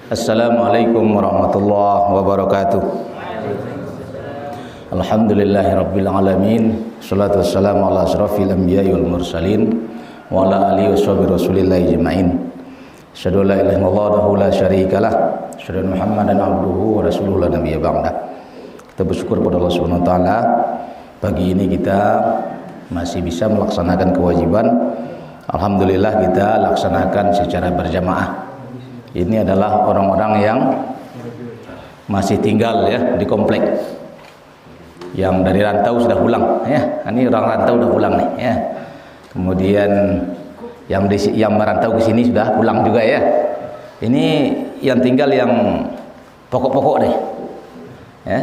Assalamualaikum warahmatullahi wabarakatuh. Alhamdulillahirabbil alamin. Shalatu wassalamu ala asrofil anbiya'i wal mursalin wa ala alihi washabihi rasulillahi ajma'in. Asyhadu an la ilaha illallah wahdahu la syarikalah, asyhadu anna Muhammadan abduhu wa rasuluhu la nabiyya ba'da. Kita bersyukur kepada Allah Subhanahu wa taala, pagi ini kita masih bisa melaksanakan kewajiban. Alhamdulillah kita laksanakan secara berjamaah. Ini adalah orang-orang yang masih tinggal ya di komplek. Yang dari rantau sudah pulang ya. Ini orang rantau sudah pulang nih ya. Kemudian yang merantau ke sini sudah pulang juga ya. Ini yang tinggal yang pokok-pokok deh. Ya.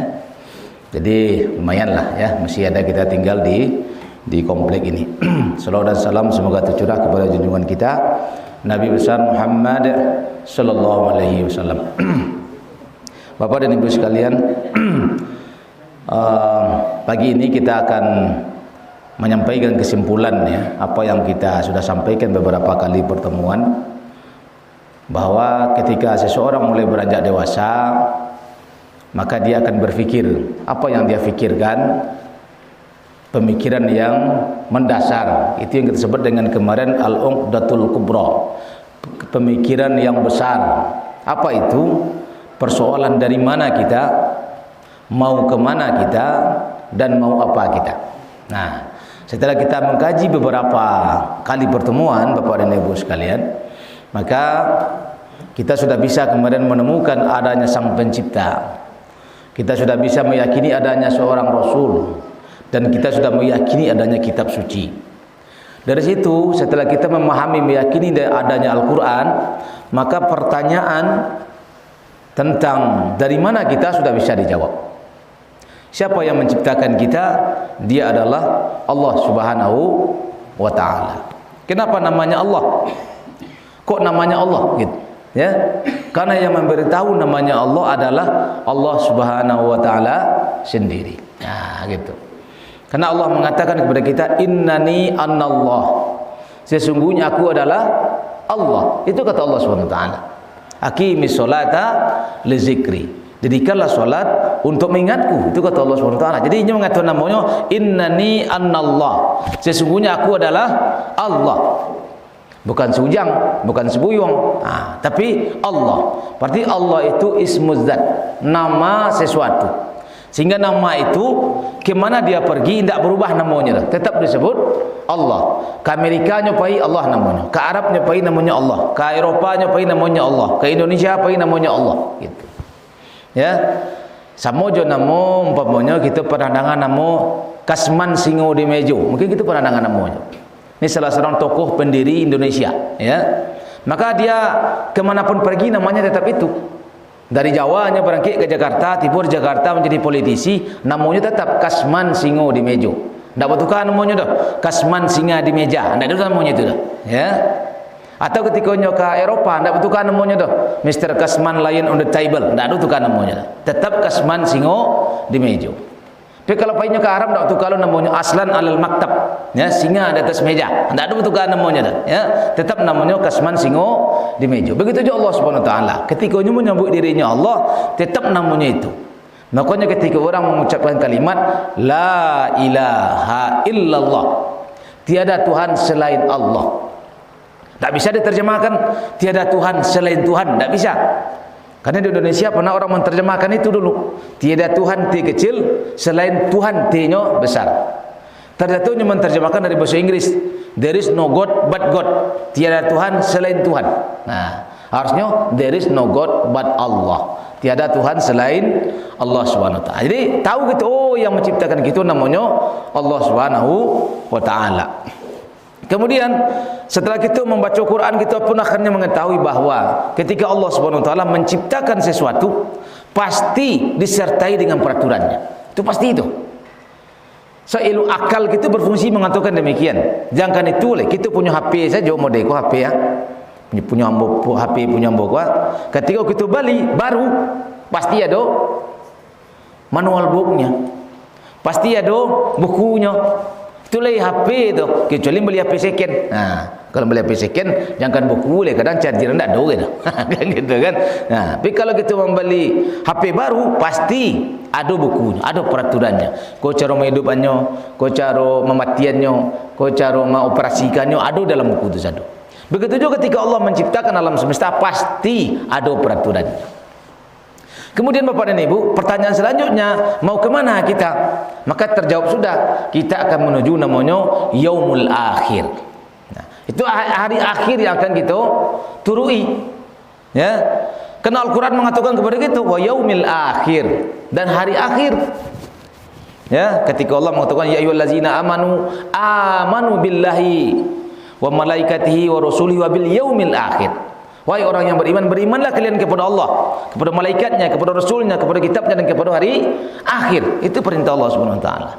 Jadi lumayan lah ya, masih ada kita tinggal di komplek ini. Salawat dan salam semoga tercurah kepada junjungan kita Nabi besar Muhammad sallallahu alaihi wasallam. Bapak dan Ibu sekalian, pagi ini kita akan menyampaikan kesimpulan ya, apa yang kita sudah sampaikan beberapa kali pertemuan, bahwa ketika seseorang mulai beranjak dewasa, maka dia akan berpikir apa yang dia pikirkan, pemikiran yang mendasar. Itu yang kita sebut dengan kemarin al-uqdatul kubra, pemikiran yang besar. Apa itu? Persoalan dari mana kita, mau kemana kita, dan mau apa kita. Nah, setelah kita mengkaji beberapa kali pertemuan Bapak dan Ibu sekalian, maka kita sudah bisa kemarin menemukan adanya Sang Pencipta. Kita sudah bisa meyakini adanya seorang Rasul, dan kita sudah meyakini adanya kitab suci. Dari situ setelah kita memahami, meyakini adanya Al-Quran, maka pertanyaan tentang dari mana kita sudah bisa dijawab. Siapa yang menciptakan kita? Dia adalah Allah Subhanahu wa ta'ala. Kenapa namanya Allah? Kok namanya Allah gitu ya? Karena yang memberitahu namanya Allah adalah Allah Subhanahu wa ta'ala sendiri. Nah gitu. Karena Allah mengatakan kepada kita, innani anallah, sesungguhnya aku adalah Allah. Itu kata Allah Subhanahu wa taala. Aqimis sholata li zikri, jadikanlah salat untuk mengingatku. Itu kata Allah Subhanahu wa taala. Jadi ini mengatakan namanya innani anallah, sesungguhnya aku adalah Allah. Bukan sujang, bukan sebuyung, tapi Allah. Berarti Allah itu ismuz zat, nama sesuatu. Sehingga nama itu kemana dia pergi tidak berubah namanya, tetap disebut Allah. Ke Amerika nyopai Allah namanya, ke Arab nyopai namanya Allah, ke Eropa nyopai namanya Allah, ke Indonesia nyopai namanya Allah gitu. Ya. Samo jo namo umpamanya kita pernah dengar namo Kasman Singo di Mejo. Mungkin kita pernah dengar namanya. Ini salah seorang tokoh pendiri Indonesia ya. Maka dia kemanapun pergi namanya tetap itu. Dari Jawa hanya berangkat ke Jakarta, timur Jakarta menjadi politisi, namanya tetap Kasman Singo di Mejo. Tidak bertukar namanya dah. Kasman Singa di meja, tidak ada namanya itu dah. Ya. Atau ketika ke Eropa, tidak bertukar namanya dah. Mr. Kasman Lion on the table, tidak ada tukar namanya dah. Tetap Kasman Singo di Mejo. Tapi kalau painnya ke Arab, tidak bertukar namanya Aslan alal maktab, ya, singa di atas meja, tidak ada bertukar namanya dah. Ya. Tetap namanya Kasman Singo di Meja. Begitu juga Allah Subhanahu wa taala. Ketika dia menyebut dirinya Allah, tetap namanya itu. Makanya ketika orang mengucapkan kalimat la ilaha illallah, tiada Tuhan selain Allah, tak bisa diterjemahkan tiada Tuhan selain Tuhan, tak bisa. Karena di Indonesia pernah orang menerjemahkan itu dulu, tiada Tuhan T kecil selain Tuhan T-nya besar. Terjatuhnya menerjemahkan dari bahasa Inggris, there is no God but God, tiada Tuhan selain Tuhan. Nah, harusnya there is no God but Allah, tiada Tuhan selain Allah Subhanahu wa taala. Jadi tahu gitu, oh yang menciptakan gitu namanya Allah Subhanahu wa taala. Kemudian setelah kita membaca Quran, kita pun akhirnya mengetahui bahwa ketika Allah Subhanahu wa taala menciptakan sesuatu, pasti disertai dengan peraturannya. Itu pasti itu. Seilu akal kita berfungsi mengatakan demikian. Jangan itu oleh kita punya HP saja, model HP ya. Punya HP punya mbok. Ketika kita beli baru, pasti ada manual booknya, pasti ada bukunya. Itulah HP itu, kecuali beli HP second. Nah, Kalau beli HP second, jangan buku boleh, kadang charger rendah ada orang kan gitu kan. Nah, tapi kalau kita membeli HP baru, pasti ada bukunya, ada peraturannya. Kau cara menghidupannya, kau cara mematiannya, kau cara mengoperasikannya, ada dalam buku itu satu. Begitu juga ketika Allah menciptakan alam semesta, pasti ada peraturannya. Kemudian Bapak dan Ibu, pertanyaan selanjutnya, mau kemana kita? Maka terjawab sudah, kita akan menuju namanya Yaumul Akhir. Nah, itu hari akhir yang akan kita turui. Ya. Karena Al-Quran mengatakan kepada kita, wa yaumil akhir, dan hari akhir. Ya, ketika Allah mengatakan ya ayyuhallazina amanu billahi wa malaikatihi wa rasulihi wa bil yaumil akhir. Wahai orang yang beriman, berimanlah kalian kepada Allah, kepada malaikatnya, kepada rasulnya, kepada kitabnya, dan kepada hari akhir. Itu perintah Allah Subhanahu wa taala.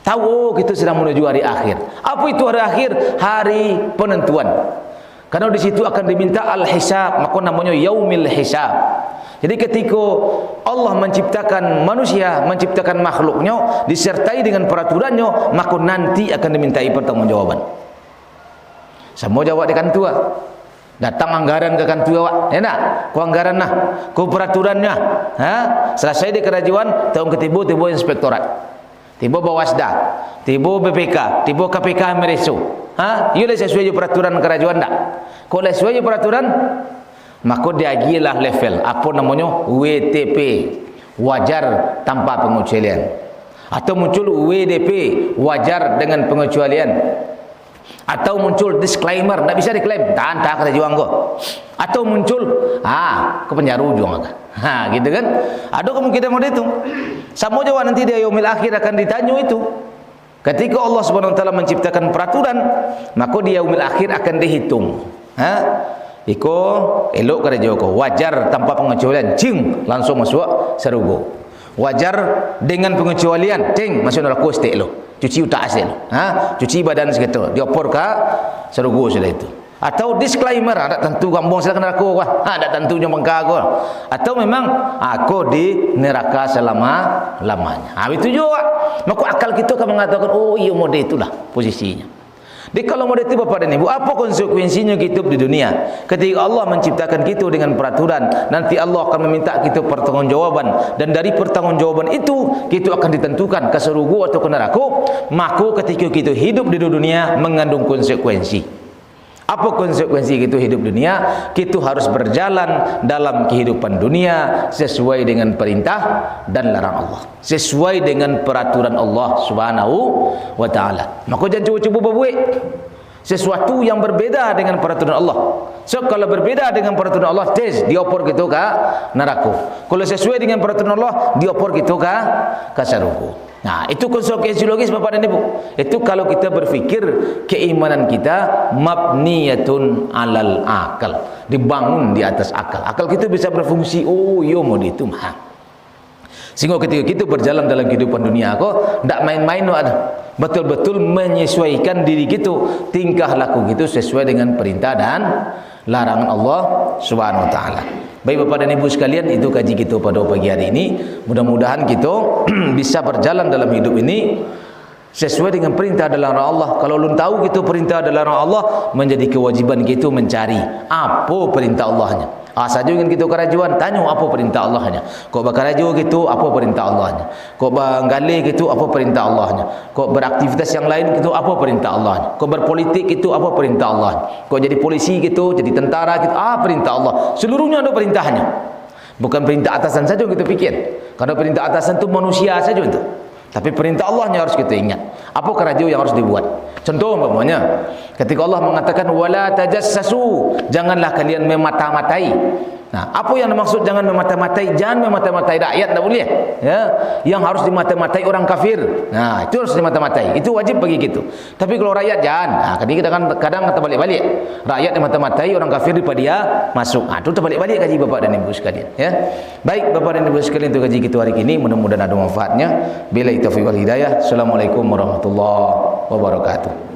Tahu kita sedang menuju hari akhir. Apa itu hari akhir? Hari penentuan. Karena di situ akan diminta al-hisab, maka namanya yaumil hisab. Jadi ketika Allah menciptakan manusia, menciptakan makhluknya, disertai dengan peraturannya, maka nanti akan dimintai pertanggungjawaban. Semua jawab di kantor. Datang anggaran ke kantor awak, ya nak? Ku anggaran nah, ku peraturannya. Selesai di kerajaan, tahun ketiga tiba inspektorat. Tiba Bawasda, tiba BPK, tiba KPK Meresu. Ia dah sesuai peraturan kerajaan tak? Kalau sesuai peraturan, maka dia gilah level. Apa namanya? WTP, wajar tanpa pengecualian. Atau muncul WDP, wajar dengan pengecualian. Atau muncul disclaimer, tak bisa diklaim, tak kerajaan kau. Atau muncul, ke penjara ujung agak. Gitu kan? Ada kemungkinan model itu. Sama jawab nanti dia yaumil akhir akan ditanya itu. Ketika Allah Subhanahu wa taala menciptakan peraturan, maka di yaumil akhir akan dihitung. Iko elok kerja kau, wajar tanpa pengecualian, cing langsung masuk serugo. Wajar dengan pengecualian, cing masuk neraka stek lo. Cuci utak asil, cuci badan segitu, diopor ke serugo sudah itu. Atau disclaimer, ada tentu kampung silakan neraka wah, ada tentunya bangka aku. Atau memang aku di neraka selama-lamanya. Itu juga. Maka akal kita akan mengatakan, oh iya model itulah posisinya. Jadi kalau model itu Bapak dan Ibu, apa konsekuensinya hidup di dunia? Ketika Allah menciptakan kita dengan peraturan, nanti Allah akan meminta kita pertanggungjawaban, dan dari pertanggungjawaban itu kita akan ditentukan ke surga atau ke neraka. Maka ketika kita hidup di dunia mengandung konsekuensi. Apa konsekuensi kita hidup dunia? Kita harus berjalan dalam kehidupan dunia sesuai dengan perintah dan larang Allah, sesuai dengan peraturan Allah Subhanahu wa taala. Maka jangan cuba-cuba berbuat sesuatu yang berbeda dengan peraturan Allah. So kalau berbeda dengan peraturan Allah, diopor kita ke neraka. Kalau sesuai dengan peraturan Allah, diopor kita ke surga. Nah, itu konsekuensi logis Bapak dan Ibu. Itu kalau kita berfikir keimanan kita mabniyatun alal akal, dibangun di atas akal. Akal kita bisa berfungsi, oh iya mau itu mah. Sehingga ketika kita berjalan dalam kehidupan dunia kok tidak main-main, betul-betul menyesuaikan diri kita, tingkah laku kita sesuai dengan perintah dan larangan Allah Subhanahu wa taala. Baik Bapak dan Ibu sekalian, itu kaji kita pada pagi hari ini. Mudah-mudahan kita bisa berjalan dalam hidup ini sesuai dengan perintah dan larangan Allah. Kalau belum tahu kita perintah dan larangan Allah, menjadi kewajiban kita mencari apa perintah Allahnya. Saja ingin kita kerajaan, tanya apa perintah Allahnya. Kok berkeraja gitu, apa perintah Allahnya. Kok bergali gitu, apa perintah Allahnya. Kok beraktivitas yang lain gitu, apa perintah Allahnya. Kok berpolitik gitu, apa perintah Allahnya. Kok jadi polisi gitu, jadi tentara gitu, perintah Allah. Seluruhnya ada perintahnya. Bukan perintah atasan saja kita pikir. Karena perintah atasan itu manusia saja itu. Tapi perintah Allahnya harus kita ingat. Apa kerajaan yang harus dibuat? Contoh umpamanya, ketika Allah mengatakan wala tajassasu, janganlah kalian memata-matai. Nah, apa yang dimaksud jangan memata-matai? Jangan memata-matai rakyat, tak boleh. Ya, yang harus dimata-matai orang kafir. Nah, itu harus dimata-matai. Itu wajib bagi kita. Tapi kalau rakyat jangan. Nah, kadang kata balik-balik. Rakyat dimata-matai, orang kafir daripada dia masuk. Itu terbalik-balik kaji Bapak dan Ibu sekalian. Ya. Baik Bapak dan Ibu sekalian, itu kaji kita hari ini. Mudah-mudahan ada manfaatnya. Billahi taufiq wal hidayah. Assalamualaikum warahmatullahi wabarakatuh.